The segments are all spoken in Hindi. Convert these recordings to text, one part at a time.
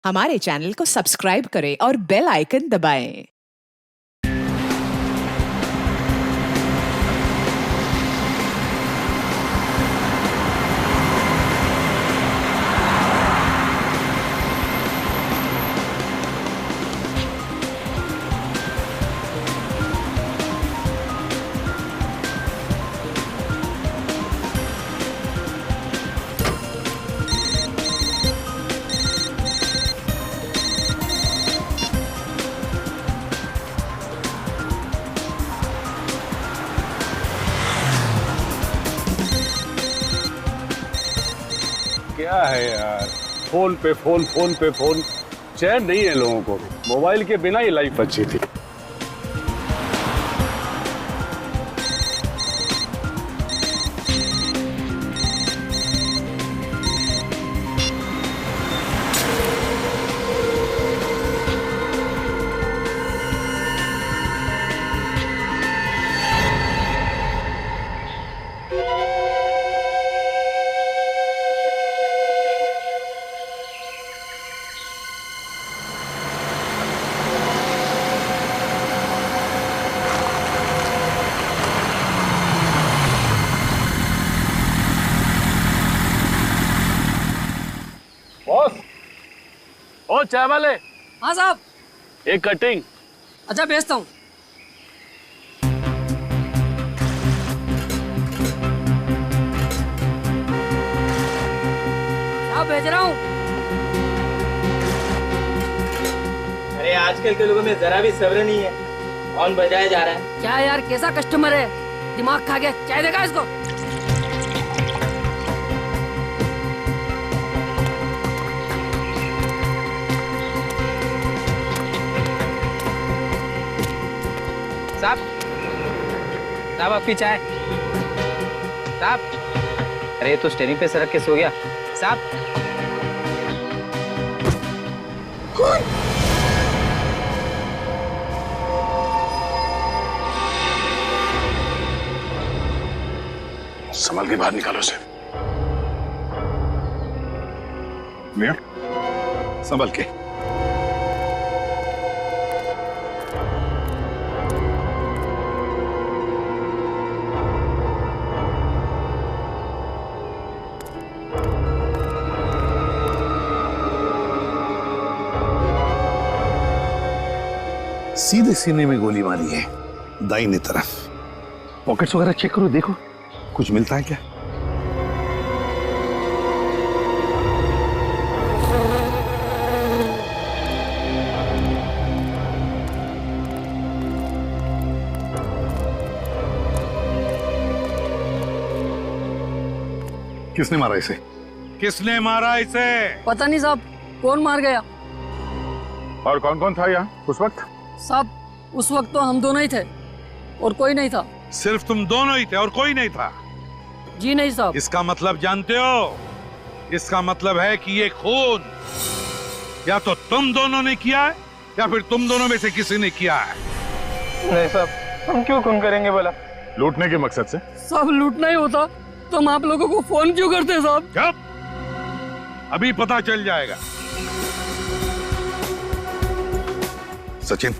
हमारे चैनल को सब्सक्राइब करें और बेल आइकन दबाएं। क्या है यार, फोन पे फोन, फोन पे फोन, चैन नहीं है लोगों को। मोबाइल के बिना ही लाइफ अच्छी थी। बॉस, ओ चाय वाले। हाँ साहब। एक कटिंग। अच्छा भेजता हूँ। क्या भेज रहा हूँ? अरे आजकल के लोगों में जरा भी सब्र नहीं है, कौन बजाया जा रहा है। क्या यार, कैसा कस्टमर है, दिमाग खा गया। चाय देगा इसको? साहब, साहब आपकी चाय। साहब, अरे तो स्टेरिंग पे सरक के सो गया। साहब, संभल के बाहर निकालो उसे। मियां, संभल के। सीधे सीने में गोली मारी है, दाहिने तरफ। पॉकेट्स वगैरह चेक करो, देखो कुछ मिलता है क्या। किसने मारा इसे? किसने मारा इसे? पता नहीं साहब, कौन मार गया? और कौन कौन था यहाँ उस वक्त? साहब उस वक्त तो हम दोनों ही थे और कोई नहीं था। सिर्फ तुम दोनों ही थे और कोई नहीं था? जी नहीं साहब। इसका मतलब जानते हो? इसका मतलब है कि ये खून या तो तुम दोनों ने किया है या फिर तुम दोनों में से किसी ने किया है। नहीं साहब, हम क्यों खून करेंगे बोला? लूटने के मकसद से। साहब लूटना ही होता तो हम आप लोगों को फोन क्यों करते साहब? जब अभी पता चल जाएगा। सचिन,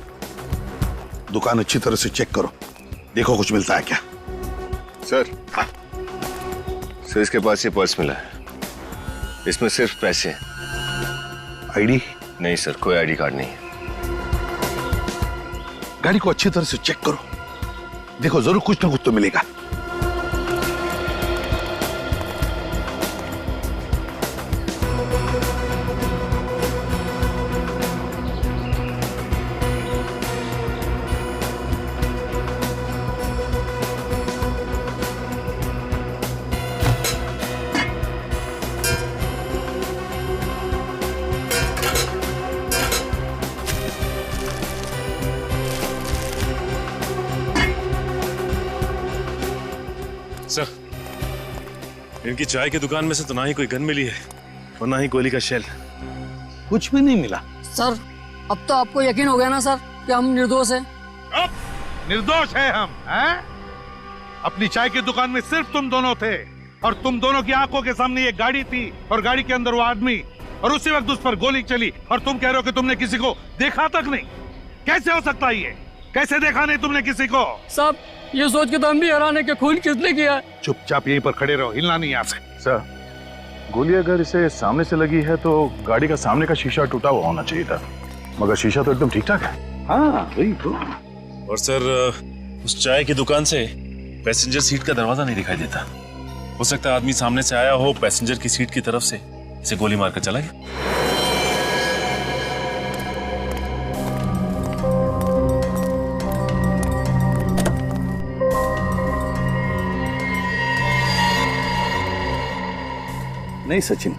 दुकान अच्छी तरह से चेक करो, देखो कुछ मिलता है क्या। सर, सर इसके पास ये पर्स मिला है, इसमें सिर्फ पैसे हैं। आईडी? नहीं सर, कोई आईडी कार्ड नहीं है। गाड़ी को अच्छी तरह से चेक करो, देखो जरूर कुछ ना कुछ तो मिलेगा। सर, इनकी चाय की दुकान में से तो ना ही कोई गन मिली है और ना ही गोली का शेल। कुछ भी नहीं मिला। सर अब तो आपको यकीन हो गया ना सर कि हम निर्दोष हैं? अब निर्दोष है हम, हैं? अपनी चाय की दुकान में सिर्फ तुम दोनों थे और तुम दोनों की आंखों के सामने ये गाड़ी थी और गाड़ी के अंदर वो आदमी। और उसी वक्त उस पर गोली चली और तुम कह रहे हो कि तुमने किसी को देखा तक नहीं। कैसे हो सकता है ये? कैसे देखा नहीं तुमने किसी को? साहब ये सोच के तो हम भी हैरान है कि खून किसने किया है। चुपचाप यहीं पर खड़े रहो, हिलना नहीं यहाँ से। सर, गोली अगर इसे सामने से लगी है तो गाड़ी का सामने का शीशा टूटा हुआ होना चाहिए था, मगर शीशा तो एकदम ठीक ठाक है। हाँ वही तो। और सर, उस चाय की दुकान से पैसेंजर सीट का दरवाजा नहीं दिखाई देता। हो सकता है आदमी सामने से आया हो, पैसेंजर की सीट की तरफ से इसे गोली मारकर चला गया। नहीं सचिन,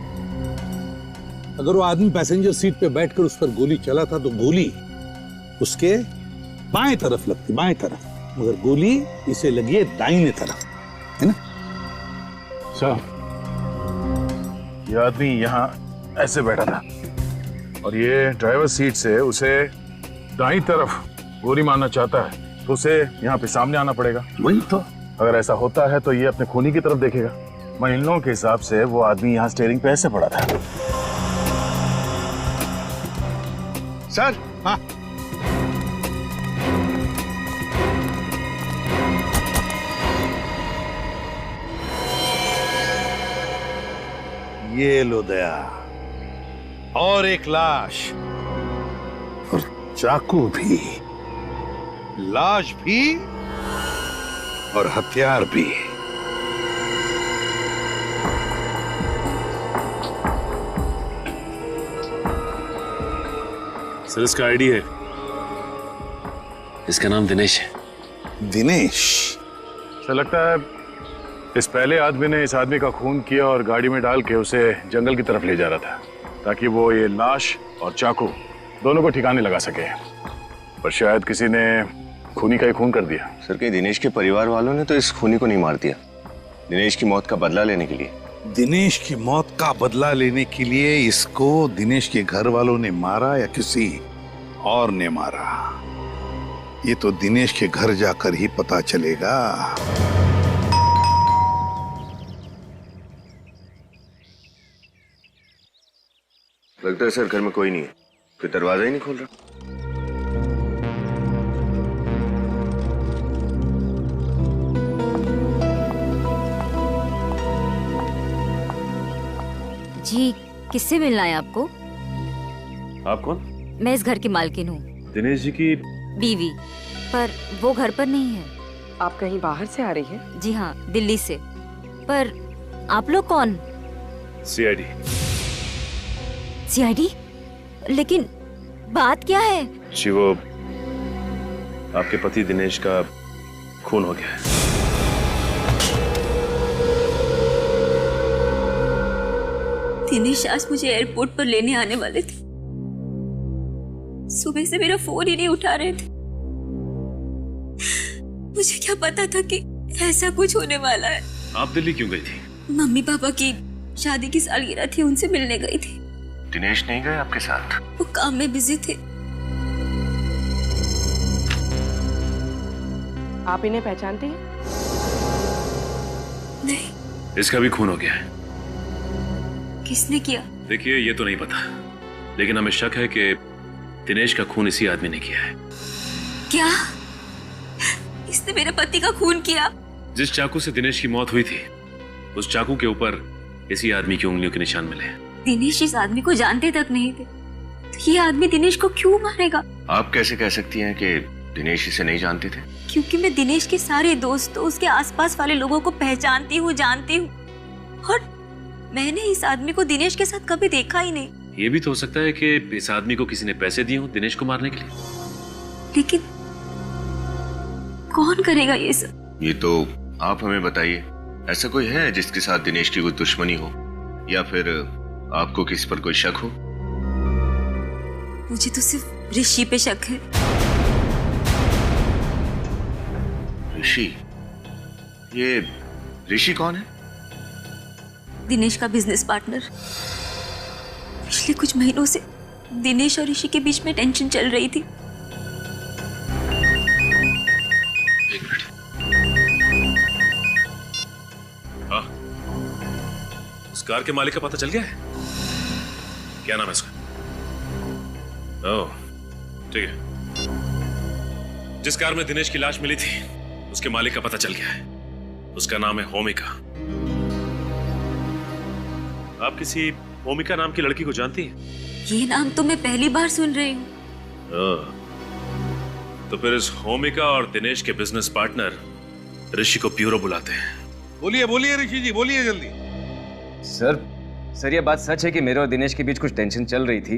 अगर वो आदमी पैसेंजर सीट पे बैठकर उस पर गोली चला था तो गोली उसके बाएं तरफ लगती, बाएं तरफ, मगर गोली इसे लगी है दाहिने तरफ, है ना? सर, ये आदमी यहाँ ऐसे बैठा था और ये ड्राइवर सीट से उसे दाईं तरफ गोली मारना चाहता है तो उसे यहाँ पे सामने आना पड़ेगा। वही तो। अगर ऐसा होता है तो ये अपने खूनी की तरफ देखेगा। मैं इन लोगों के हिसाब से वो आदमी यहाँ स्टीयरिंग पे ऐसे पड़ा था। सर, हाँ, ये लो दया, और एक लाश। और चाकू भी, लाश भी और हथियार भी। सर, इसका आईडी है। इसका नाम दिनेश है। दिनेश? सर, लगता है इस पहले आदमी ने इस आदमी का खून किया और गाड़ी में डाल के उसे जंगल की तरफ ले जा रहा था ताकि वो ये लाश और चाकू दोनों को ठिकाने लगा सके, पर शायद किसी ने खूनी का ही खून कर दिया। सर, कहीं दिनेश के परिवार वालों ने तो इस खूनी को नहीं मार दिया दिनेश की मौत का बदला लेने के लिए? दिनेश की मौत का बदला लेने के लिए इसको दिनेश के घर वालों ने मारा या किसी और ने मारा, ये तो दिनेश के घर जाकर ही पता चलेगा। लगता है सर घर में कोई नहीं है, फिर दरवाजा ही नहीं खोल रहा। जी, किससे मिलना है आपको? आप कौन? मैं इस घर की मालकिन हूँ, दिनेश जी की बीवी, पर वो घर पर नहीं है। आप कहीं बाहर से आ रही हैं? जी हाँ, दिल्ली से। पर आप लोग कौन? सीआईडी। सीआईडी? लेकिन बात क्या है? जी, वो आपके पति दिनेश का खून हो गया है। दिनेश आज मुझे एयरपोर्ट पर लेने आने वाले थे। सुबह से मेरा फोन ही नहीं उठा रहे थे। मुझे क्या पता था कि ऐसा कुछ होने वाला है। आप दिल्ली क्यों गई थी? मम्मी पापा की शादी की सालगिरह थी, उनसे मिलने गई थी। दिनेश नहीं गए आपके साथ? वो काम में बिजी थे। आप इन्हें पहचानते हैं? नहीं। इसका भी खून हो गया है। किसने किया? देखिए, ये तो नहीं पता, लेकिन हमें शक है कि दिनेश का खून इसी आदमी ने किया है। क्या? इसने मेरे पति का खून किया? जिस चाकू से दिनेश की मौत हुई थी, उस चाकू के ऊपर इसी आदमी की उंगलियों के निशान मिले। दिनेश इस आदमी को जानते तक नहीं थे, तो ये आदमी दिनेश को क्यों मारेगा? आप कैसे कह सकती हैं कि दिनेश इसे नहीं जानते थे? क्योंकि मैं दिनेश के सारे दोस्तों, उसके आसपास वाले लोगों को पहचानती हूँ, जानती हूँ, और मैंने इस आदमी को दिनेश के साथ कभी देखा ही नहीं। ये भी तो हो सकता है कि इस आदमी को किसी ने पैसे दिए हों दिनेश को मारने के लिए। लेकिन कौन करेगा ये सब? ये तो आप हमें बताइए। ऐसा कोई है जिसके साथ दिनेश की कोई दुश्मनी हो, या फिर आपको किसी पर कोई शक हो? मुझे तो सिर्फ ऋषि पे शक है। ऋषि? ये ऋषि कौन है? दिनेश का बिजनेस पार्टनर। पिछले कुछ महीनों से दिनेश और ऋषि के बीच में टेंशन चल रही थी। एक मिनट। हाँ, उस कार के मालिक का पता चल गया है? क्या नाम है इसका? ओह, ठीक है। जिस कार में दिनेश की लाश मिली थी उसके मालिक का पता चल गया है। उसका नाम है होमिका। आप किसी होमिका नाम की लड़की को जानती हैं? ये नाम तो मैं पहली बार सुन रही हूँ। तो फिर इस होमिका और दिनेश के बिजनेस पार्टनर ऋषि को ब्यूरो बुलाते हैं। बोलिए बोलिए ऋषि जी, बोलिए जल्दी। सर ये बात सच है कि मेरे और दिनेश के बीच कुछ टेंशन चल रही थी,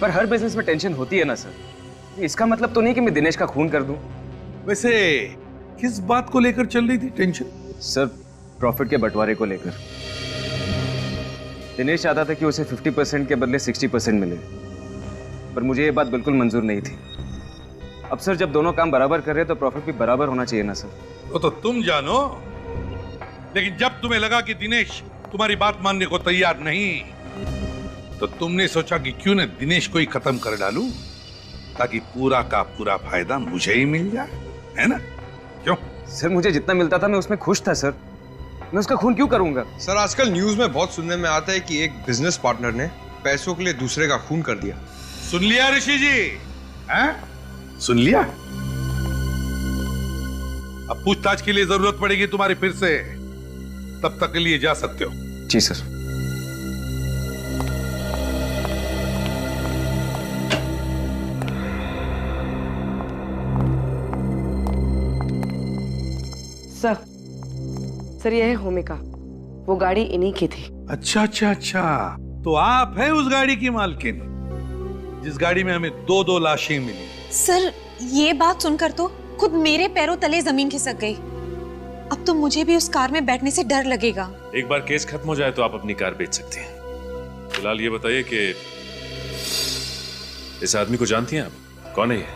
पर हर बिजनेस में टेंशन होती है ना सर। इसका मतलब तो नहीं कि मैं दिनेश का खून कर दूं। वैसे किस बात को लेकर चल रही थी टेंशन? सर, प्रॉफिट के बंटवारे को लेकर। दिनेश चाहता था कि उसे 50% के बदले 60% मिले, पर मुझे ये बात बिल्कुल मंजूर नहीं थी। अब सर, जब दोनों काम बराबर कर रहे हैं तो प्रॉफिट भी बराबर होना चाहिए ना सर। वो तो तुम जानो, लेकिन जब तुम्हें लगा कि दिनेश तुम्हारी बात मानने को तैयार नहीं, तो तुमने सोचा कि क्यों न दिनेश को ही खत्म कर डालूं, ताकि पूरा का पूरा फायदा मुझे ही मिल जाए, है ना? क्यों? सर, मुझे जितना मिलता था मैं उसमें खुश था सर। मैं उसका खून क्यों करूंगा? सर, आजकल न्यूज में बहुत सुनने में आता है कि एक बिजनेस पार्टनर ने पैसों के लिए दूसरे का खून कर दिया। सुन लिया ऋषि जी? हैं? सुन लिया? अब पूछताछ के लिए जरूरत पड़ेगी तुम्हारी फिर से, तब तक के लिए जा सकते हो। जी सर। सर यह है होमिका, वो गाड़ी इन्हीं की थी। अच्छा अच्छा अच्छा, तो आप है उस गाड़ी की मालकिन जिस गाड़ी में हमें 2-2 लाशें मिली। सर, ये बात सुनकर तो खुद मेरे पैरों तले जमीन खिसक गई। अब तो मुझे भी उस कार में बैठने से डर लगेगा। एक बार केस खत्म हो जाए तो आप अपनी कार बेच सकती हैं। फिलहाल ये बताइए कि इस आदमी को जानती हैं आप? कौन है ये?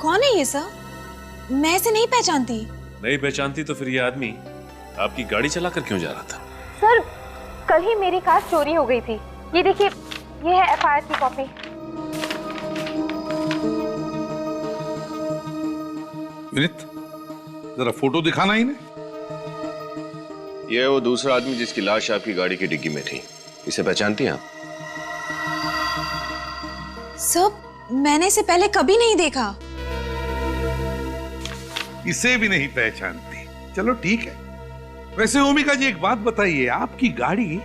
कौन है ये सर? मैं इसे नहीं पहचानती। नहीं पहचानती तो फिर ये आदमी आपकी गाड़ी चलाकर क्यों जा रहा था? सर, कल ही मेरी कार चोरी हो गई थी। ये देखिए, ये है एफआईआर की कॉपी। विनीत, जरा फोटो दिखाना इन्हें। यह वो दूसरा आदमी जिसकी लाश आपकी गाड़ी की डिग्गी में थी। इसे पहचानती हैं आप? सर, मैंने इसे पहले कभी नहीं देखा। इसे भी नहीं पहचानती? चलो ठीक है। वैसे होमिका जी, एक बात बताइए, आपकी गाड़ी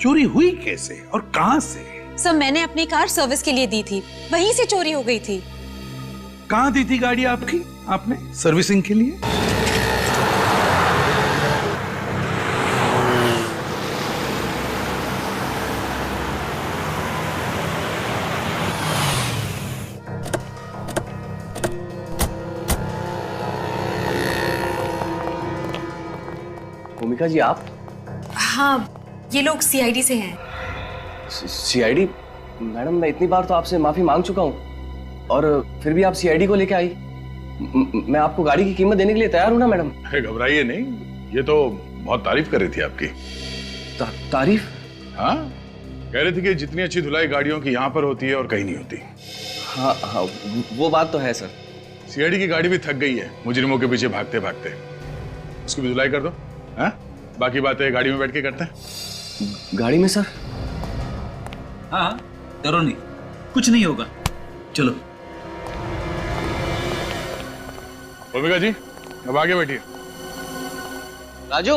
चोरी हुई कैसे और कहां से? सर, मैंने अपनी कार सर्विस के लिए दी थी, वहीं से चोरी हो गई थी। कहां दी थी गाड़ी आपकी आपने सर्विसिंग के लिए? होमिका जी, आप? हाँ, ये लोग सीआईडी से हैं। सीआईडी? मैडम, मैं इतनी बार तो आपसे माफी मांग चुका हूँ और फिर भी आप सीआईडी को लेके आई। मैं आपको गाड़ी की कीमत देने के लिए तैयार हूँ ना मैडम। घबराइए नहीं, ये तो बहुत तारीफ कर रही थी आपकी। तारीफ? हाँ, कह रही थी कि जितनी अच्छी धुलाई गाड़ियों की यहाँ पर होती है और कहीं नहीं होती। हाँ, वो बात तो है सर। सीआईडी की गाड़ी भी थक गई है मुजरिमों के पीछे भागते भागते। उसकी भी धुलाई कर दो। हाँ? बाकी बातें गाड़ी में बैठ के करते हैं। गाड़ी में सर? हाँ, डरो नहीं, कुछ नहीं होगा। चलो। होमिका जी, अब आगे बैठिए। राजू।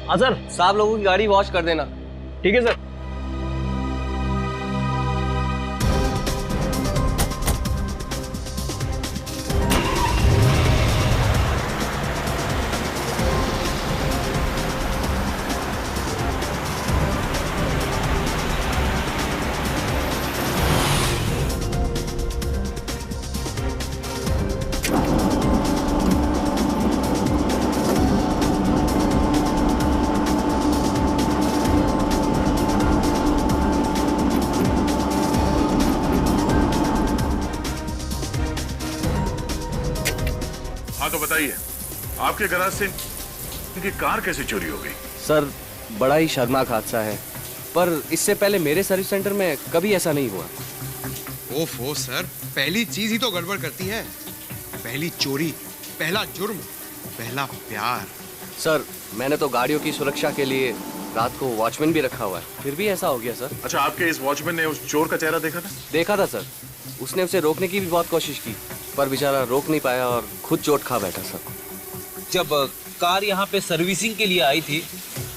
हाँ सर। साहब लोगों की गाड़ी वॉश कर देना। ठीक है सर। हाँ तो बताइए, आपके गैराज से इनकी कार कैसे चोरी हो गई? सर, बड़ा ही शर्मनाक हादसा है, पर इससे पहले मेरे सर्विस सेंटर में कभी ऐसा नहीं हुआ। ओफो सर, पहली चीज ही तो गड़बड़ करती है। पहली चोरी, पहला जुर्म, पहला प्यार। सर, मैंने तो गाड़ियों की सुरक्षा के लिए रात को वॉचमैन भी रखा हुआ है, फिर भी ऐसा हो गया सर। अच्छा, आपके इस वॉचमैन ने उस चोर का चेहरा देखा था? देखा था सर, उसने उसे रोकने की भी बहुत कोशिश की, पर बेचारा रोक नहीं पाया और खुद चोट खा बैठा सर। जब कार यहाँ पे सर्विसिंग के लिए आई थी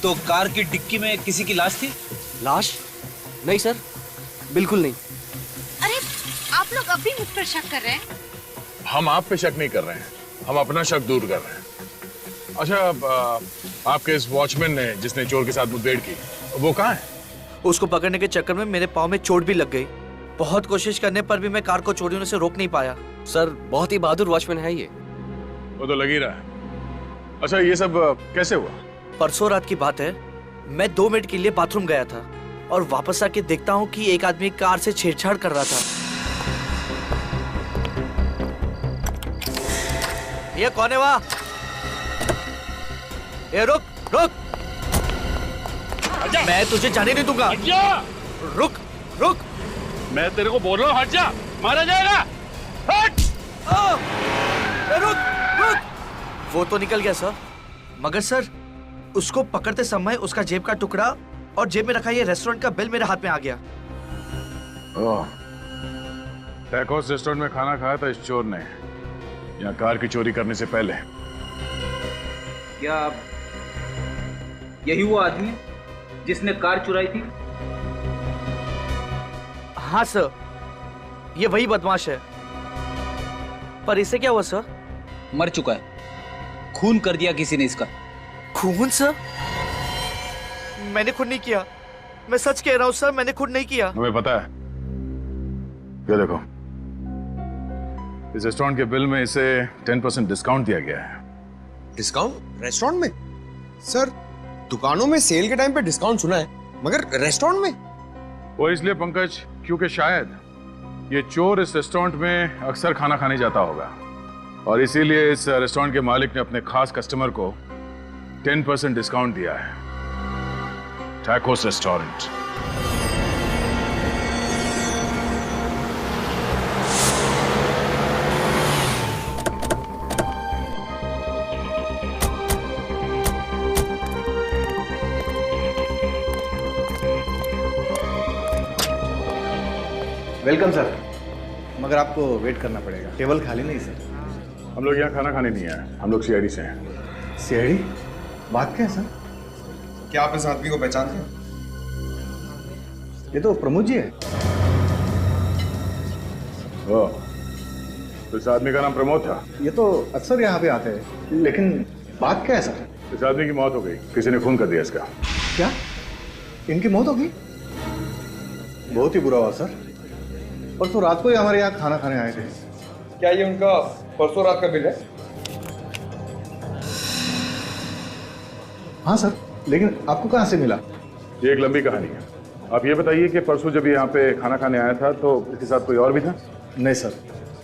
तो कार की डिक्की में किसी की लाश थी? लाश? नहीं सर, बिल्कुल नहीं। अरे आप लोग अब भी मुझ पर शक कर रहे हैं? हम आप पे शक नहीं कर रहे हैं, हम अपना शक दूर कर रहे हैं। अच्छा, आपके इस वॉचमैन ने जिसने चोर के साथ मुठभेड़ की, वो कहाँ है? उसको पकड़ने के चक्कर में मेरे पाँव में चोट भी लग गई। बहुत कोशिश करने पर भी मैं कार को चोरी होने से रोक नहीं पाया। सर बहुत ही बहादुर वॉचमैन है ये। वो तो लग ही रहा है। अच्छा, ये सब कैसे हुआ? परसों रात की बात है, मैं 2 मिनट के लिए बाथरूम गया था और वापस आके देखता हूँ कि एक आदमी कार से छेड़छाड़ कर रहा था। ये कौन है वहाँ? ये रुक रुक, मैं तुझे जाने नहीं दूंगा। रुक रुक, मैं तेरे को बोल रहा हूँ हट जा, मारा जाएगा। हट! रुक रुक। वो तो निकल गया सर, मगर सर उसको पकड़ते समय उसका जेब का टुकड़ा और जेब में रखा ये रेस्टोरेंट का बिल मेरे हाथ में आ गया। टैकोस रेस्टोरेंट में खाना खाया था इस चोर ने, यहाँ कार की चोरी करने से पहले। क्या यही वो आदमी है जिसने कार चुराई थी? हाँ सर, ये वही बदमाश है। पर इससे क्या हुआ सर? मर चुका है, खून कर दिया किसी ने इसका। खून सर? मैंने खुद नहीं किया, मैं सच कह रहा हूँ सर, मैंने खुद नहीं किया। हमें पता है। ये देखो, इस रेस्टोरेंट के बिल में इसे 10% डिस्काउंट दिया गया है। डिस्काउंट रेस्टोरेंट में? सर, दुकानों में सेल के टाइम पे डिस्काउंट सुना है, मगर रेस्टोरेंट में? वो इसलिए पंकज, क्योंकि शायद ये चोर इस रेस्टोरेंट में अक्सर खाना खाने जाता होगा और इसीलिए इस रेस्टोरेंट के मालिक ने अपने खास कस्टमर को 10% डिस्काउंट दिया है। Tacos restaurant. वेलकम सर, मगर आपको वेट करना पड़ेगा, टेबल खाली नहीं सर। हम लोग यहाँ खाना खाने नहीं आए, हम लोग सीआईडी से हैं। सीआईडी? बात क्या है सर? क्या आप इस आदमी को पहचानते हैं? ये तो प्रमोद जी है। ओ, तो इस आदमी का नाम प्रमोद था? ये तो अक्सर यहाँ पे आते हैं, लेकिन बात क्या है सर? इस आदमी की मौत हो गई, किसी ने खून कर दिया इसका। क्या? इनकी मौत हो गई? बहुत ही बुरा हुआ सर। परसों रात को ही हमारे यहाँ खाना खाने आए थे। क्या ये उनका परसों रात का बिल है? हाँ सर, लेकिन आपको कहाँ से मिला? ये एक लंबी कहानी है। आप ये बताइए कि परसों जब यहाँ पे खाना खाने आया था तो इसके साथ कोई और भी था? नहीं सर,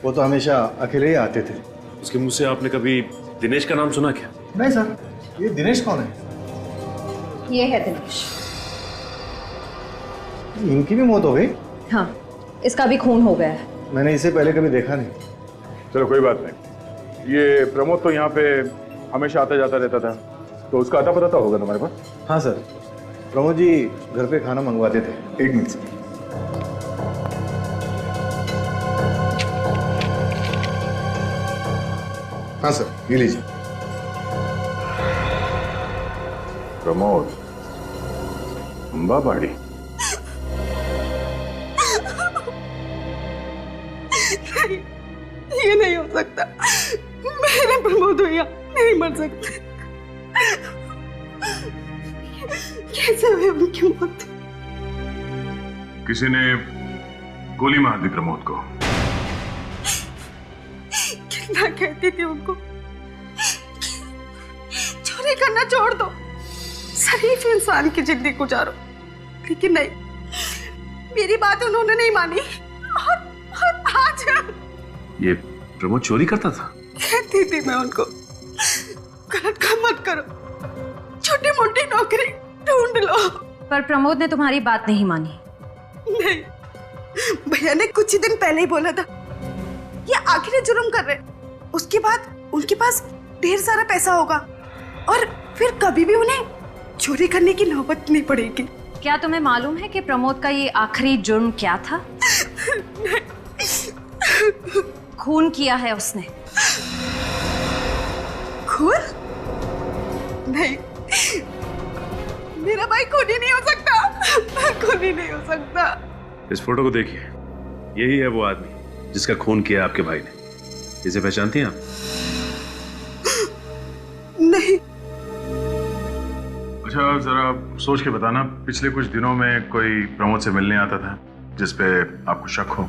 वो तो हमेशा अकेले ही आते थे। उसके मुंह से आपने कभी दिनेश का नाम सुना क्या? नहीं सर। ये दिनेश कौन है? ये है दिनेश। इनकी भी मौत हो गई? हाँ, इसका भी खून हो गया है। मैंने इसे पहले कभी देखा नहीं। चलो कोई बात नहीं। ये प्रमोद तो यहाँ पे हमेशा आता जाता रहता था, तो उसका आता पता होगा तुम्हारे पास? हाँ सर, प्रमोद जी घर पे खाना मंगवाते थे। 1 मिनट से। हाँ सर, ये लीजिए। प्रमोद, अंबाबाड़ी। ये नहीं हो सकता, मेरे प्रमोद भैया नहीं मर सकते। कैसे हुई उनकी मौत? किसी ने गोली मार दी प्रमोद को। कितना कहती थी उनको चोरी करना छोड़ दो, शरीफ इंसान की जिंदगी गुजारो, लेकिन नहीं, मेरी बात उन्होंने नहीं मानी। और आज ये प्रमोद चोरी करता था? कहती थी मैं उनको, गलत काम मत करो, छोटी मोटी नौकरी ढूंढ लो। पर प्रमोद ने तुम्हारी बात नहीं मानी। नहीं, भैया ने कुछ ही दिन पहले ही बोला था ये आखिरी जुर्म कर रहे, उसके बाद उनके पास ढेर सारा पैसा होगा और फिर कभी भी उन्हें चोरी करने की नौबत नहीं पड़ेगी। क्या तुम्हें मालूम है कि प्रमोद का ये आखिरी जुर्म क्या था? खून किया है उसने। खून? नहीं, मेरा भाई खूनी नहीं हो सकता, खूनी नहीं हो सकता। इस फोटो को देखिए, यही है वो आदमी जिसका खून किया आपके भाई ने। इसे पहचानती हैं आप? नहीं। अच्छा जरा सोच के बताना, पिछले कुछ दिनों में कोई प्रमोद से मिलने आता था जिसपे आपको शक हो?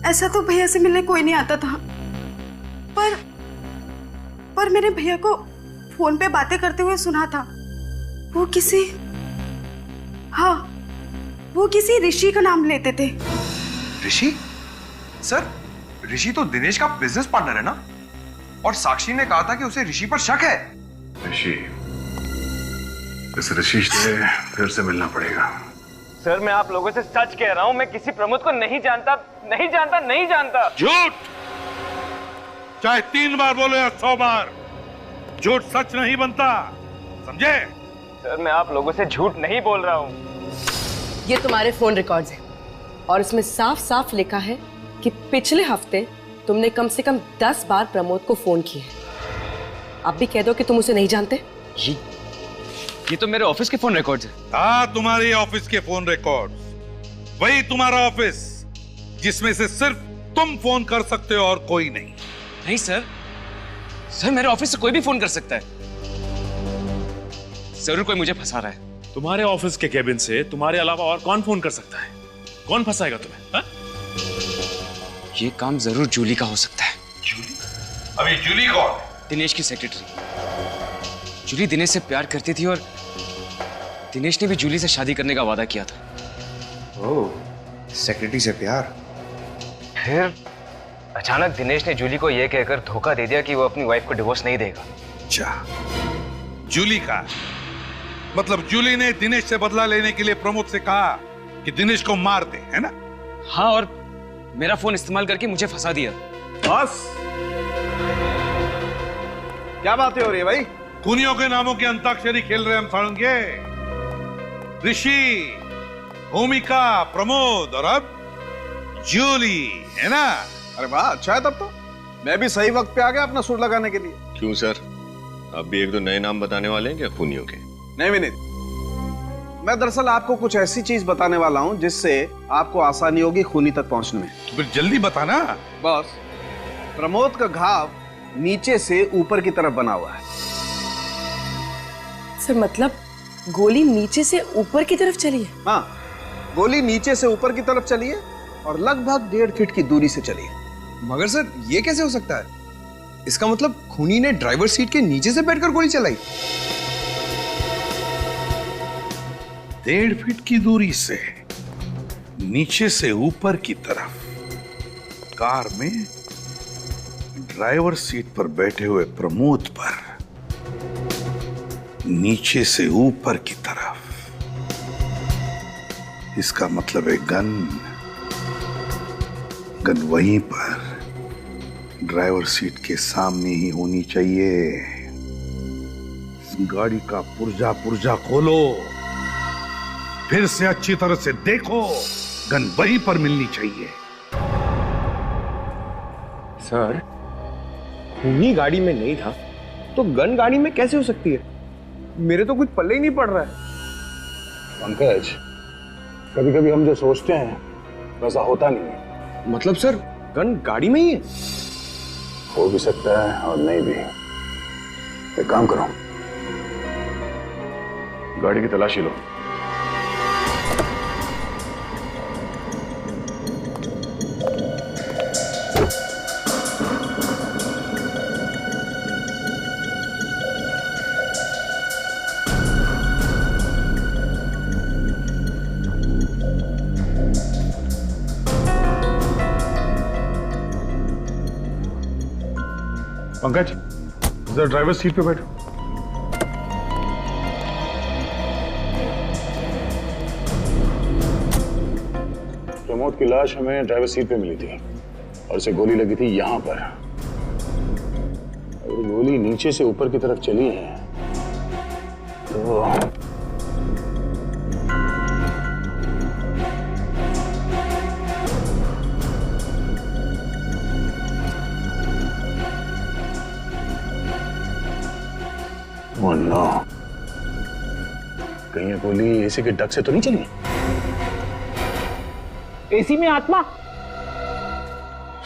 ऐसा तो भैया से मिलने कोई नहीं आता था, पर मैंने भैया को फोन पे बातें करते हुए सुना था। वो किसी ऋषि का नाम लेते थे। ऋषि? सर, ऋषि तो दिनेश का बिजनेस पार्टनर है ना? और साक्षी ने कहा था कि उसे ऋषि पर शक है। ऋषि, इस ऋषि से फिर से मिलना पड़ेगा। सर मैं आप लोगों से सच कह रहा हूं, मैं किसी प्रमोद को नहीं जानता, नहीं जानता, नहीं जानता। झूठ! चाहे 3 बार बोलो या 100 बार, झूठ सच नहीं बनता, समझे? सर मैं आप लोगों से झूठ नहीं बोल रहा हूं। ये तुम्हारे फोन रिकॉर्ड्स हैं और इसमें साफ साफ लिखा है कि पिछले हफ्ते तुमने कम से कम 10 बार प्रमोद को फोन किया है। आप भी कह दो कि तुम उसे नहीं जानते। ये तो मेरे ऑफिस के फोन रिकॉर्ड्स हैं। हाँ, तुम्हारी ऑफिस के फोन रिकॉर्ड्स। वही तुम्हारा ऑफिस जिसमें से सिर्फ तुम फोन कर सकते हो और कोई नहीं। नहीं सर, सर मेरे ऑफिस से कोई भी फोन कर सकता है। जरूर कोई मुझे फंसा रहा है। तुम्हारे ऑफिस के केबिन से तुम्हारे अलावा और कौन फोन कर सकता है? कौन फंसाएगा तुम्हें? हा? ये काम जरूर जूली का हो सकता है। जूली? अभी जूली कौन? दिनेश की सेक्रेटरी। जूली दिनेश से प्यार करती थी और दिनेश ने भी जूली से शादी करने का वादा किया था। ओह, सेक्रेटरी से प्यार। फिर अचानक दिनेश ने जूली को यह कहकर धोखा दे दिया कि वो अपनी वाइफ को डिवोर्स नहीं देगा। अच्छा, जूली का मतलब जूली ने दिनेश से बदला लेने के लिए प्रमोद से कहा कि दिनेश को मार दे, है ना? हाँ, और मेरा फोन इस्तेमाल करके मुझे फंसा दिया। बस क्या बातें हो रही है भाई? खूनियों के नामों की अंताक्षरी खेल रहे हम साळुंके। ऋषि, भूमिका, प्रमोद और अब जूली, है ना? अरे वाह, अच्छा है। तब तो मैं भी सही वक्त पे आ गया अपना सुर लगाने के लिए। क्यों सर, आप भी 1-2 नए नाम बताने वाले हैं क्या खूनियों के? नहीं विनीत, मैं दरअसल आपको कुछ ऐसी चीज बताने वाला हूं जिससे आपको आसानी होगी खूनी तक पहुंचने में। फिर जल्दी बताना। बॉस, प्रमोद का घाव नीचे से ऊपर की तरफ बना हुआ है। सर मतलब गोली नीचे से ऊपर की तरफ चली है? हाँ, गोली नीचे से ऊपर की तरफ चली है और लगभग 1.5 फीट की दूरी से चली है। मगर सर ये कैसे हो सकता है? इसका मतलब खूनी ने ड्राइवर सीट के नीचे से बैठकर गोली चलाई। 1.5 फीट की दूरी से नीचे से ऊपर की तरफ कार में ड्राइवर सीट पर बैठे हुए प्रमोद पर नीचे से ऊपर की तरफ। इसका मतलब है गन वहीं पर ड्राइवर सीट के सामने ही होनी चाहिए। गाड़ी का पुर्जा खोलो, फिर से अच्छी तरह से देखो, गन वहीं पर मिलनी चाहिए। सर, खूनी गाड़ी में नहीं था तो गन गाड़ी में कैसे हो सकती है? मेरे तो कुछ पल्ले ही नहीं पड़ रहा है। पंकज, कभी कभी हम जो सोचते हैं वैसा होता नहीं है। मतलब सर, गन गाड़ी में ही है? हो भी सकता है और नहीं भी। एक काम करो, गाड़ी की तलाशी लो। पंकज, जरा ड्राइवर सीट पे बैठो। प्रमोद की लाश हमें ड्राइवर सीट पे मिली थी और उसे गोली लगी थी यहां पर। अगर गोली नीचे से ऊपर की तरफ चली है तो तो Oh no. कहीं ये गोली एसी के डक से तो नहीं चली? एसी में आत्मा?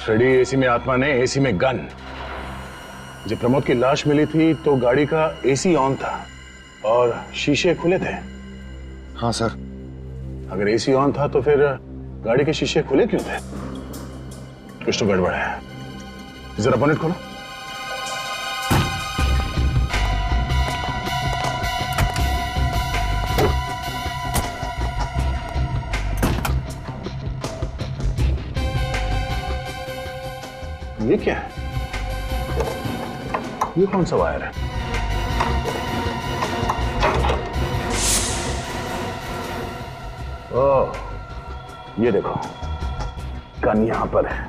फ्रेडी, एसी में आत्मा नहीं, एसी में गन। जब प्रमोद की लाश मिली थी तो गाड़ी का एसी ऑन था और शीशे खुले थे। हाँ सर। अगर एसी ऑन था तो फिर गाड़ी के शीशे खुले क्यों थे? कुछ तो गड़बड़ है। जरा बोनेट खोलो। ये क्या है? ये कौन सा वायर है? ओह, ये देखो, गन यहां पर है।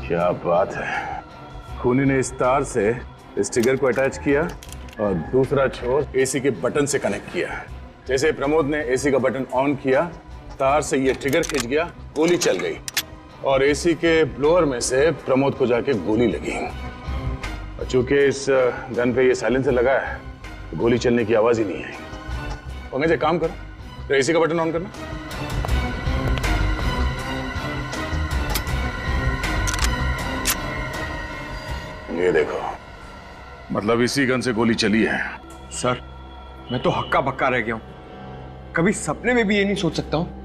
क्या बात है। खूनी ने इस तार से इस ट्रिगर को अटैच किया और दूसरा छोर एसी के बटन से कनेक्ट किया। जैसे प्रमोद ने एसी का बटन ऑन किया, तार से ये ट्रिगर खिंच गया, गोली चल गई और एसी के ब्लोअर में से प्रमोद को जाके गोली लगी। और चूंकि इस गन पे ये साइलेंसर लगा है, तो गोली चलने की आवाज ही नहीं आई। पंकज, एक काम करो, तो एसी का बटन ऑन करना। ये देखो, मतलब इसी गन से गोली चली है। सर, मैं तो हक्का बक्का रह गया हूं। कभी सपने में भी ये नहीं सोच सकता हूं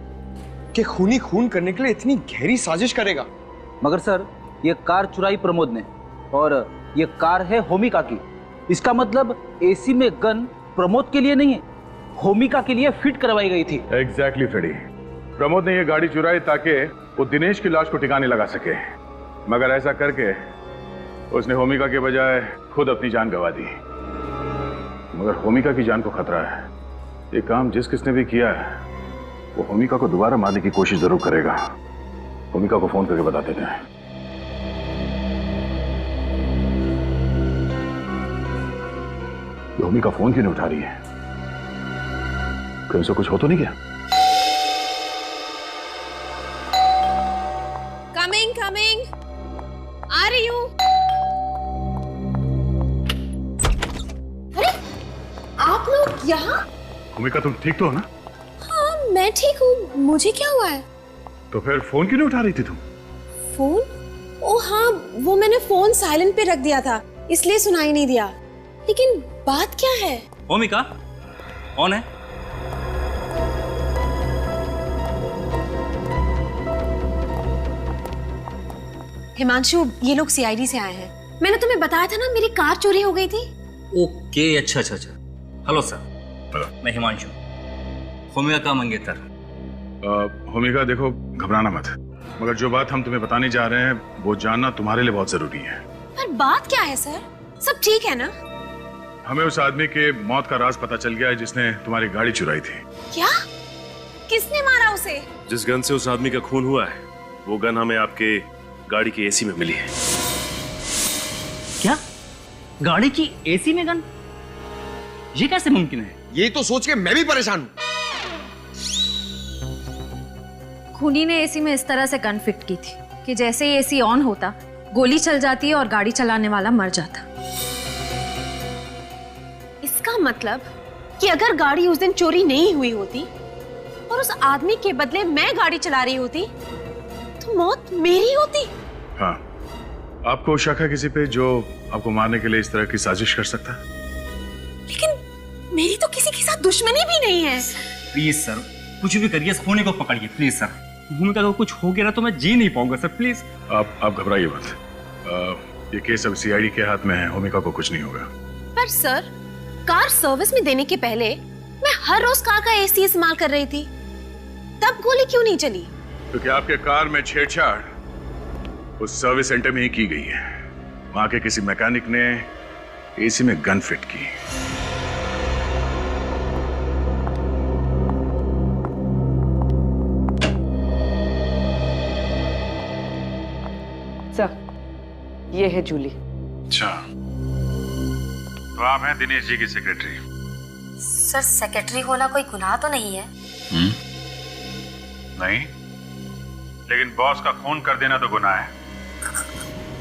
कि खूनी खून करने के लिए इतनी गहरी साजिश करेगा। मगर सर, ये कार चुराई प्रमोद ने और ये कार है होमिका की। इसका मतलब एसी में गन प्रमोद के लिए नहीं है, होमिका के लिए फिट करवाई गई थी। Exactly Freddy. प्रमोद ने ये गाड़ी चुराई ताकि वो दिनेश की लाश को ठिकाने लगा सके, मगर ऐसा करके उसने होमिका के बजाय खुद अपनी जान गंवा दी। मगर होमिका की जान को खतरा है। ये काम जिस किसने भी किया है, वो होमिका को दोबारा मारने की कोशिश जरूर करेगा। होमिका को फोन करके बता देते हैं। होमिका फोन क्यों नहीं उठा रही है? कहीं से कुछ हो तो नहीं गया? कमिंग कमिंग, आ रही हूँ। अरे, आप लोग यहाँ? होमिका, तुम ठीक तो हो ना? हाँ, मैं ठीक हूँ। मुझे क्या हुआ है? तो फिर फोन क्यों नहीं उठा रही थी तुम? फोन? ओ हाँ, वो मैंने फोन साइलेंट पे रख दिया था, इसलिए सुनाई नहीं दिया। लेकिन बात क्या है? होमिका, कौन है? हिमांशु, ये लोग सीआईडी से आए हैं। मैंने तुम्हें बताया था ना, मेरी कार चोरी हो गई थी। ओके, अच्छा अच्छा अच्छा। हेलो सर, मैं हिमांशु, होमिका का मंगेतर। होमिका, देखो, घबराना मत, मगर जो बात हम तुम्हें बताने जा रहे हैं वो जानना तुम्हारे लिए बहुत जरूरी है। पर बात क्या है सर? सब ठीक है ना? हमें उस आदमी के मौत का राज पता चल गया है जिसने तुम्हारी गाड़ी चुराई थी। क्या? किसने मारा उसे? जिस गन से उस आदमी का खून हुआ है, वो गन हमें आपके गाड़ी की एसी में मिली है। क्या? गाड़ी की एसी में गन? ये कैसे मुमकिन है? ये तो सोच के मैं भी परेशान हूं। खूनी ने एसी में इस तरह से गन फिट की थी कि जैसे ही एसी ऑन होता, गोली चल जाती और गाड़ी चलाने वाला मर जाता। इसका मतलब कि अगर गाड़ी उस दिन चोरी नहीं हुई होती और उस आदमी के बदले मैं गाड़ी चला रही होती, तो मौत मेरी होती। हाँ, आपको शक है किसी पे जो आपको मारने के लिए इस तरह की साजिश कर सकता है? लेकिन मेरी तो किसी के साथ दुश्मनी भी नहीं है। प्लीज सर, कुछ भी करिए, इस खूनी को पकड़िए प्लीज सर। होमिका को कुछ हो गया ना तो मैं जी नहीं पाऊंगा सर, प्लीज। आप घबराइए मत। ये केस अब सीआईडी के हाथ में है, होमिका को कुछ नहीं होगा। पर सर, कार सर्विस में देने के पहले मैं हर रोज कार का एसी इस्तेमाल कर रही थी, तब गोली क्यों नहीं चली? क्योंकि आपके कार में छेड़छाड़ उस सर्विस सेंटर में ही की गई है। वहां के किसी मैकेनिक ने एसी में गन फिट की। सर, ये है जूली। अच्छा, तो आप हैं दिनेश जी की सेक्रेटरी? सर, सेक्रेटरी होना कोई गुनाह तो नहीं है? नहीं, लेकिन बॉस का खून कर देना तो गुनाह है।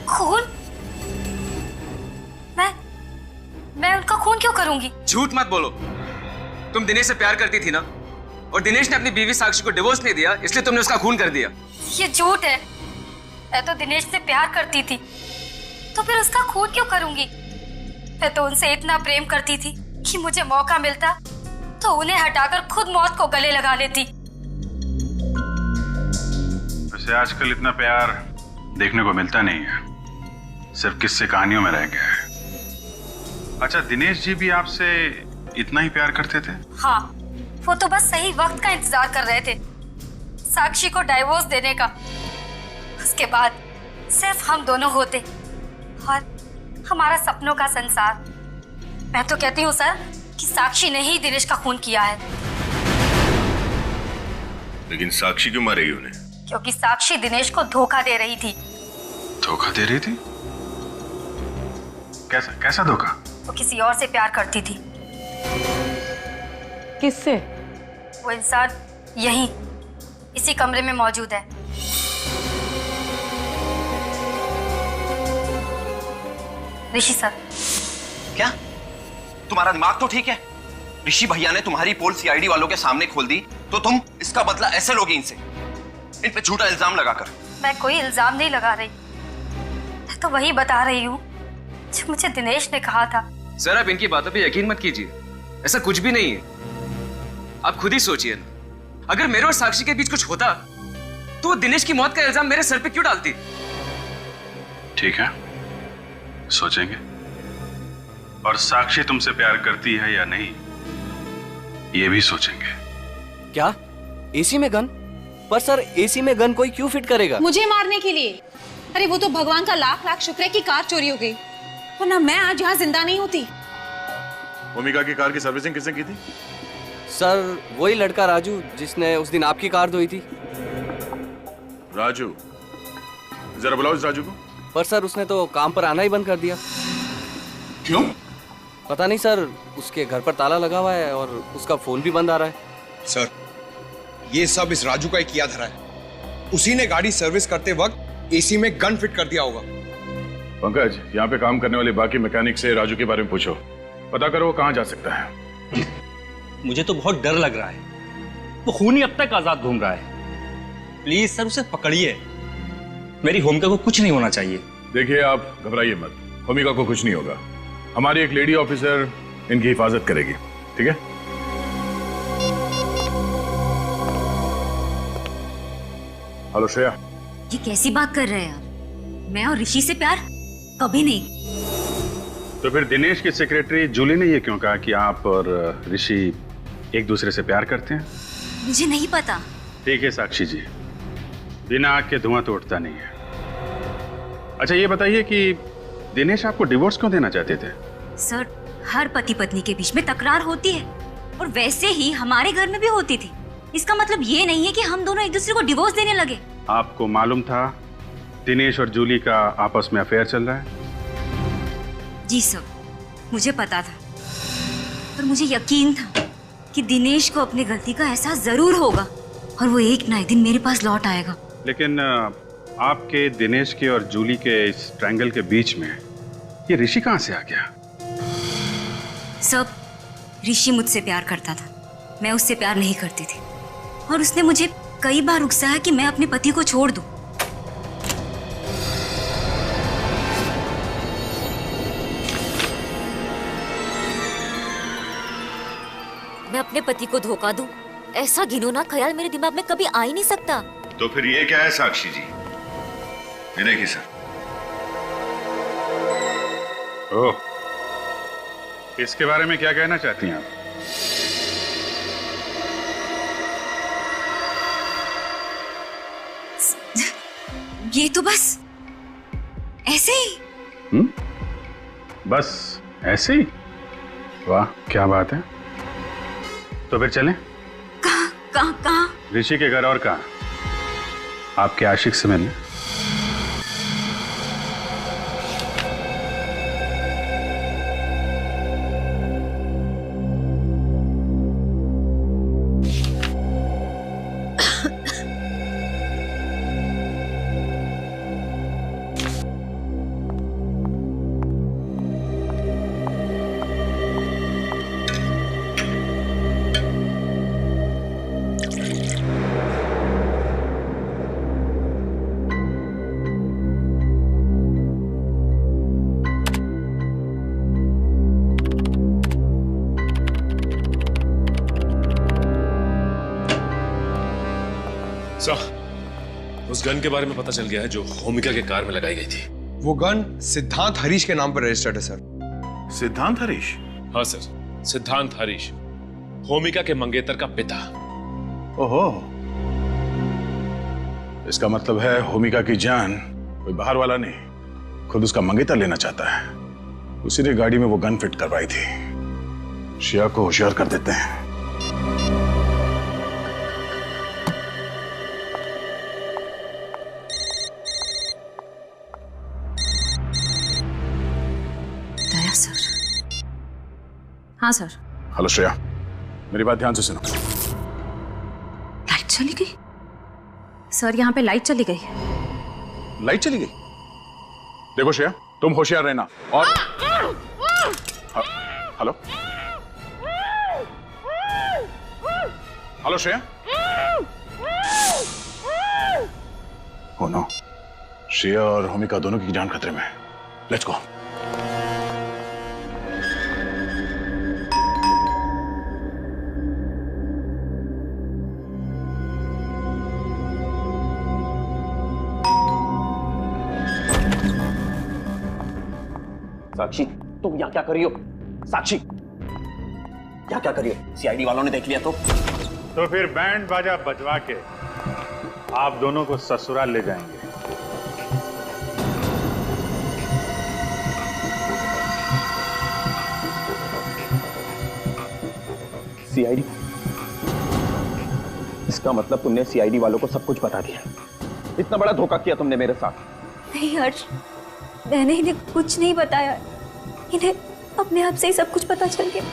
खून? मैं उनका खून क्यों करूंगी? झूठ मत बोलो। तुम दिनेश से प्यार करती थी ना, और दिनेश ने अपनी बीवी साक्षी को डिवोर्स नहीं दिया, इसलिए तुमने उसका खून कर दिया। ये झूठ है। मैं तो दिनेश से प्यार करती थी, तो फिर उसका खून क्यों करूंगी? मैं तो उनसे इतना प्रेम करती थी कि मुझे मौका मिलता तो उन्हें हटाकर खुद मौत को गले लगा लेती। वैसे आजकल इतना प्यार देखने को मिलता नहीं है, सिर्फ किस्से कहानियों में रह गया है। अच्छा, दिनेश जी भी आपसे इतना ही प्यार करते थे? हाँ, वो तो बस सही वक्त का इंतजार कर रहे थे, साक्षी को डाइवोर्स देने का। उसके बाद सिर्फ हम दोनों होते और हमारा सपनों का संसार। मैं तो कहती हूँ सर कि साक्षी ने ही दिनेश का खून किया है। लेकिन साक्षी क्यों मारेगी उन्हें? क्योंकि साक्षी दिनेश को धोखा दे रही थी। धोखा दे रही थी? कैसा धोखा? वो किसी और से प्यार करती थी। किससे? वो इंसान यहीं इसी कमरे में मौजूद है। ऋषि सर। क्या तुम्हारा दिमाग तो ठीक है? ऋषि भैया ने तुम्हारी पोल सीआईडी वालों के सामने खोल दी, तो तुम इसका बदला ऐसे लोगे इनसे, इन पे झूठा इल्जाम लगाकर। मैं कोई इल्जाम नहीं लगा रही, मैं तो वही बता रही हूँ जो मुझे दिनेश ने कहा था। सर, आप इनकी बातों पे यकीन मत कीजिए, ऐसा कुछ भी नहीं है। आप खुद ही सोचिए ना, अगर मेरे और साक्षी के बीच कुछ होता तो वो दिनेश की मौत का इल्जाम मेरे सर पे क्यों डालती? ठीक है, सोचेंगे। और साक्षी तुमसे प्यार करती है या नहीं, ये भी सोचेंगे। क्या एसी में गन? पर सर, एसी में गन कोई क्यों फिट करेगा? मुझे मारने के लिए। अरे वो तो भगवान का लाख लाख शुक्र है कि कार चोरी हो गई, वरना मैं आज यहाँ जिंदा नहीं होती। भूमिका की कार की सर्विसिंग किसने की थी? सर, वही लड़का राजू जिसने उस दिन आपकी कार धोई थी। राजू? जरा बुलाओ इस राजू को। पर सर, उसने तो काम पर आना ही बंद कर दिया। क्यों? पता नहीं सर, उसके घर पर ताला लगा हुआ है और उसका फोन भी बंद आ रहा है। सर, ये सब इस राजू का ही किया धरा है। उसी ने गाड़ी सर्विस करते वक्त एसी में गन फिट कर दिया होगा। पंकज, यहाँ पे काम करने वाले बाकी मैकेनिक से राजू के बारे में पूछो, पता करो वो कहाँ जा सकता है। मुझे तो बहुत डर लग रहा है, वो खूनी अब तक आजाद घूम रहा है। प्लीज सर, उसे पकड़िए। मेरी होमिका को कुछ नहीं होना चाहिए। देखिए, आप घबराइए मत, होमिका को कुछ नहीं होगा। हमारी एक लेडी ऑफिसर इनकी हिफाजत करेगी, ठीक है? हेलो श्रेया। ये कैसी बात कर रहे हैं आप? मैं और ऋषि से प्यार कभी नहीं। तो फिर दिनेश की सेक्रेटरी जूली ने ये क्यों कहा कि आप और ऋषि एक दूसरे से प्यार करते हैं? मुझे नहीं पता। ठीक है साक्षी जी, बिना आग के धुआं तो उठता नहीं है। अच्छा, ये बताइए कि दिनेश आपको डिवोर्स क्यों देना चाहते थे? सर, हर पति पत्नी के बीच में तकरार होती है, और वैसे ही हमारे घर में भी होती थी। इसका मतलब ये नहीं है कि हम दोनों एक दूसरे को डिवोर्स देने लगे। आपको मालूम था दिनेश और जूली का आपस में अफेयर चल रहा है? जी सर, मुझे पता था, पर मुझे यकीन था कि दिनेश को अपनी गलती का एहसास जरूर होगा और वो एक ना एक दिन मेरे पास लौट आएगा। लेकिन आपके, दिनेश के और जूली के इस ट्रायंगल के बीच में ये ऋषि कहां से आ गया? सब ऋषि मुझसे प्यार करता था, मैं उससे प्यार नहीं करती थी, और उसने मुझे कई बार उकसाया कि मैं अपने पति को छोड़ दूं। मैं अपने पति को धोखा दूं, ऐसा घिनौना ख्याल मेरे दिमाग में कभी आ ही नहीं सकता। तो फिर ये क्या है साक्षी जी? ये देखिए सर। ओह, इसके बारे में क्या कहना चाहती हैं आप? ये तो बस ऐसे ही। बस ऐसे ही? वाह, क्या बात है। तो फिर चलें? कहाँ? ऋषि के घर। और कहाँ? आपके आशिक से मिलने। सर, उस गन के बारे में पता चल गया है जो होमिका के कार में लगाई गई थी। वो गन सिद्धांत हरीश के नाम पर रजिस्टर्ड है सर। सिद्धांत हरीश? हाँ सर, सिद्धांत हरीश, होमिका के मंगेतर का पिता। ओहो, इसका मतलब है होमिका की जान कोई बाहर वाला नहीं, खुद उसका मंगेतर लेना चाहता है। उसी ने गाड़ी में वो गन फिट करवाई थी। शिया को होशियार कर देते हैं। दया सर। हाँ सर। हेलो श्रेया, मेरी बात ध्यान से सुनो। लाइट चली गई सर, यहाँ पे लाइट चली गई। लाइट चली गई? देखो श्रेया, तुम होशियार रहना। और हेलो हेलो श्रेया। हो नो, श्रेया और होमिका दोनों की जान खतरे में है। Let's go. साक्षी, तुम यहाँ क्या कर रही हो? साक्षी, यहाँ क्या कर रही हो? सीआईडी वालों ने देख लिया तो फिर बैंड बाजा बजवा के आप दोनों को ससुराल ले जाएंगे। सीआईडी? इसका मतलब तुमने सीआईडी वालों को सब कुछ बता दिया। इतना बड़ा धोखा किया तुमने मेरे साथ। नहीं हर्ष, मैंने इन्हें कुछ नहीं बताया, इन्हें अपने आप से ही सब कुछ पता चल गया।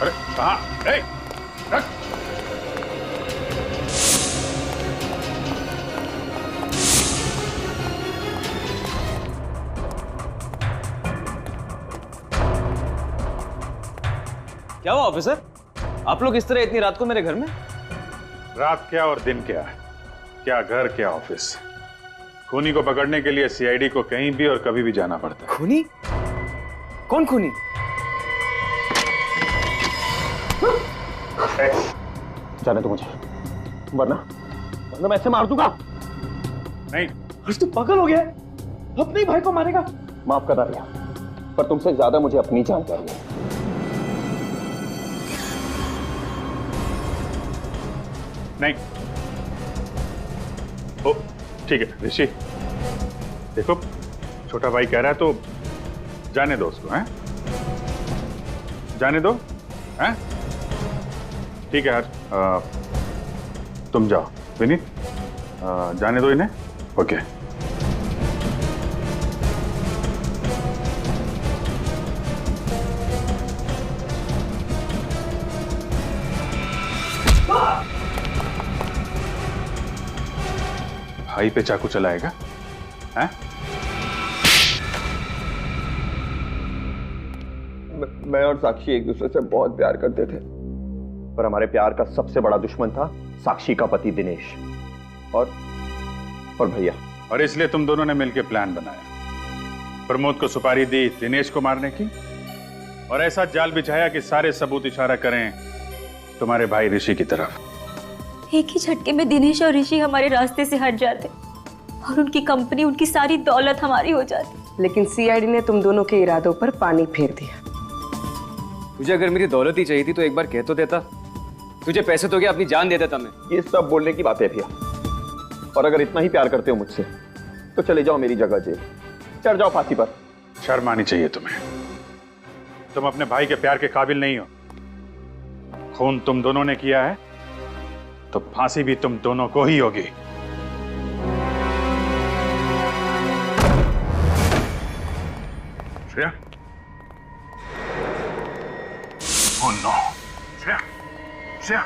अरे कहाँ? रख। क्या हुआ ऑफिसर, आप लोग इस तरह इतनी रात को मेरे घर में? रात क्या और दिन क्या, क्या घर क्या ऑफिस। खूनी को पकड़ने के लिए सीआईडी को कहीं भी और कभी भी जाना पड़ता है। खूनी? कौन खूनी? जाने दो मुझे, वरना मैं ऐसे मार दूंगा। नहीं, हर्ष तू पागल हो गया है, अपने ही भाई को मारेगा। माफ कर रहा, पर तुमसे ज्यादा मुझे अपनी जानकारी है। नहीं, ओ ठीक है ऋषि, देखो छोटा भाई कह रहा है तो जाने दो उसको, हैं? जाने दो, हैं? ठीक है यार, तुम जाओ विनीत, जाने दो इन्हें। ओके। भाई पे चाकू चलाएगा, हैं? मैं और साक्षी एक दूसरे से बहुत प्यार करते थे, पर हमारे प्यार का सबसे बड़ा दुश्मन था साक्षी का पति दिनेश और भैया। और इसलिए तुम दोनों ने मिलकर प्लान बनाया, प्रमोद को सुपारी दी दिनेश को मारने की, और ऐसा जाल बिछाया कि सारे सबूत इशारा करें तुम्हारे भाई ऋषि की तरफ। एक ही झटके में दिनेश और ऋषि हमारे रास्ते से हट जाते और उनकी कंपनी, उनकी सारी दौलत हमारी हो जाती। लेकिन सीआईडी ने तुम दोनों के इरादों पर पानी फेर दिया। तुझे अगर मेरी दौलत ही चाहिए थी तो एक बार कह तो देता। तुझे पैसे तो क्या, अपनी जान दे देता मैं। ये सब बोलने की बात है भैया, और अगर इतना ही प्यार करते हो मुझसे तो चले जाओ मेरी जगह जेल, चढ़ जाओ फांसी पर। शर्म आनी चाहिए तुम्हें, तुम अपने भाई के प्यार के काबिल नहीं हो। खून तुम दोनों ने किया है तो फांसी भी तुम दोनों को ही होगी। श्रेया, ओह नो, श्रेया, श्रेया,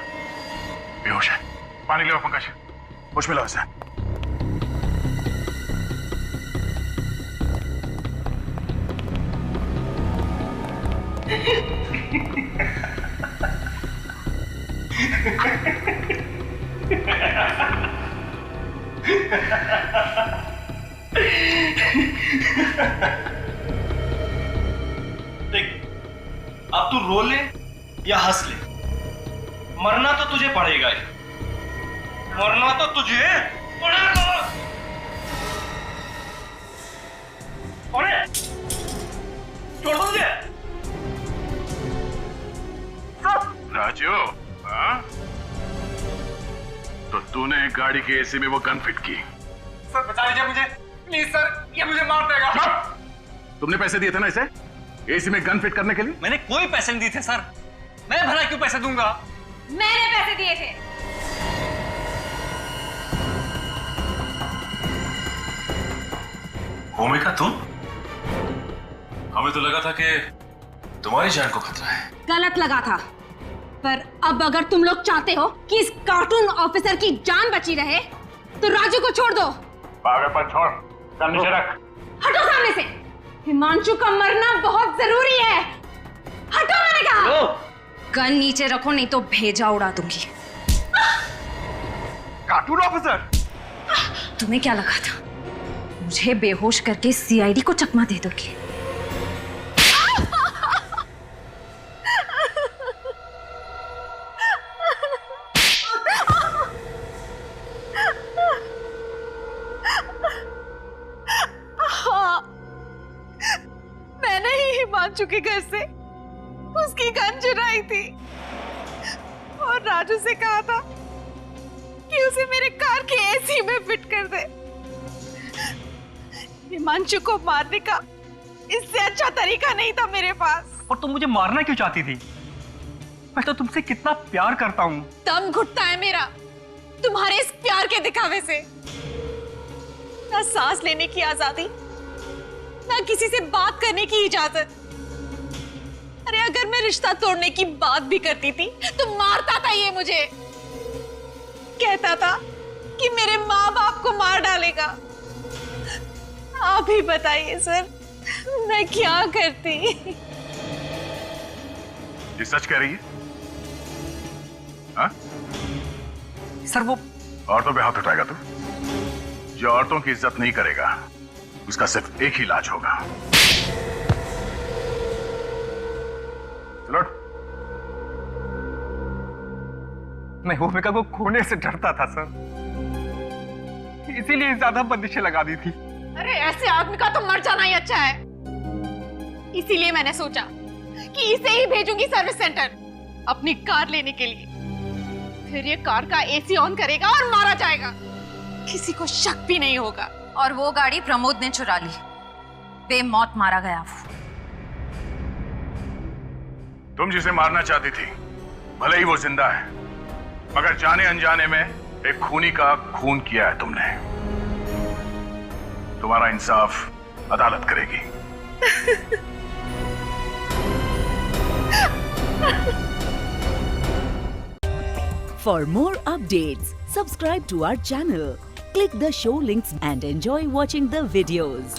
बेहोश है। पानी ले आओ पंकज, होश में लाओ इसे। देख, अब तू रो ले या हंस ले, मरना तो तुझे पड़ेगा ही। मरना तो तुझे पड़ेगा। अरे छोड़ दो मुझे। राजू, हाँ? तो तूने गाड़ी के एसी में वो गन फिट की? सर बचा लीजिए मुझे, प्लीज सर, ये मुझे मार देगा। तुमने पैसे दिए थे ना इसे एसी में गन फिट करने के लिए? मैंने कोई पैसे नहीं दिए थे सर। मैं भला क्यों पैसे दूंगा? मैंने पैसे दिए थे। भूमिका तुम? हमें तो लगा था कि तुम्हारी जान को खतरा है। गलत लगा था, पर अब अगर तुम लोग चाहते हो कि इस कार्टून ऑफिसर की जान बची रहे तो राजू को छोड़ दो। पागलपन छोड़, गन नीचे रख। हटो सामने से। हिमांशु का मरना बहुत जरूरी है। हटो मैंने कहा। गन नीचे रखो नहीं तो भेजा उड़ा दूंगी। कार्टून ऑफिसर, तुम्हें क्या लगा था मुझे बेहोश करके सीआईडी को चकमा दे दोगे? मैंने ही हिमांशु के घर से उसकी गन चुराई थी और राजू से कहा था कि उसे मेरे कार के एसी में फिट कर दे। हिमांशु को मारने का इससे अच्छा तरीका नहीं था मेरे पास। और तुम मुझे मारना क्यों चाहती थी? मैं तो तुमसे कितना प्यार करता हूँ। दम घुटता है मेरा तुम्हारे इस प्यार के दिखावे से। ना सांस लेने की आजादी, ना किसी से बात करने की इजाजत। अरे अगर मैं रिश्ता तोड़ने की बात भी करती थी तो मारता था ये मुझे। कहता था कि मेरे माँ बाप को मार डालेगा। आप ही बताइए सर, मैं क्या करती? ये सच कह रही है? हाँ? सर वो औरतों पे हाथ उठाएगा तू? जो औरतों की इज्जत नहीं करेगा उसका सिर्फ एक ही इलाज होगा। चलो। मैं भूमिका को खोने से डरता था सर, इसीलिए ज्यादा बंदिशें लगा दी थी। अरे ऐसे आदमी का तो मर जाना ही अच्छा है। इसीलिए मैंने सोचा कि इसे ही भेजूंगी सर्विस सेंटर अपनी कार लेने के लिए। फिर ये कार का एसी ऑन करेगा और मारा जाएगा, किसी को शक भी नहीं होगा। और वो गाड़ी प्रमोद ने चुरा ली, बेमौत मारा गया वो। तुम जिसे मारना चाहती थी भले ही वो जिंदा है, मगर जाने अनजाने में एक खूनी का खून किया है तुमने। तुम्हारा इंसाफ अदालत करेगी। For more updates, subscribe to our channel, click the show links and enjoy watching the videos.